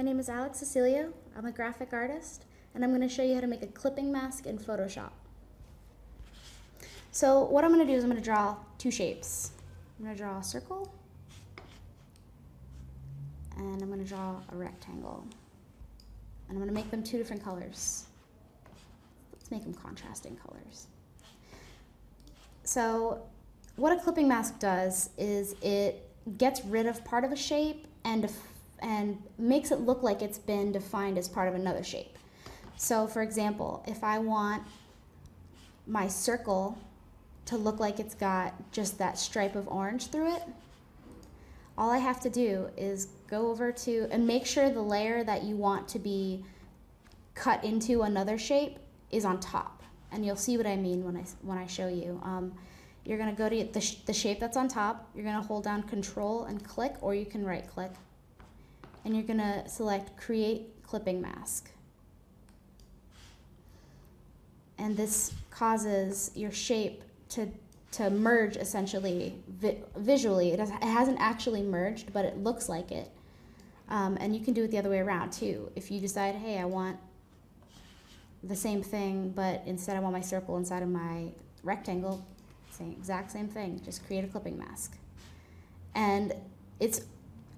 My name is Alex Cecilio. I'm a graphic artist, and I'm going to show you how to make a clipping mask in Photoshop. So what I'm going to do is I'm going to draw two shapes. I'm going to draw a circle, and I'm going to draw a rectangle. And I'm going to make them two different colors. Let's make them contrasting colors. So what a clipping mask does is it gets rid of part of a shape and makes it look like it's been defined as part of another shape. So for example, if I want my circle to look like it's got just that stripe of orange through it, all I have to do is go over to and make sure the layer that you want to be cut into another shape is on top. And you'll see what I mean when I show you. You're going to go to the shape that's on top. You're going to hold down Control and click, or you can right click. And you're going to select Create Clipping Mask. And this causes your shape to merge essentially visually. It hasn't actually merged, but it looks like it. And you can do it the other way around too. If you decide, hey, I want the same thing, but instead I want my circle inside of my rectangle, exact same thing, just create a clipping mask. And it's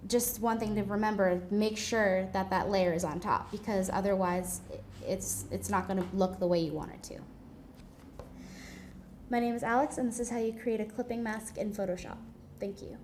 just one thing to remember, make sure that that layer is on top, because otherwise it's not going to look the way you want it to. My name is Alex, and this is how you create a clipping mask in Photoshop. Thank you.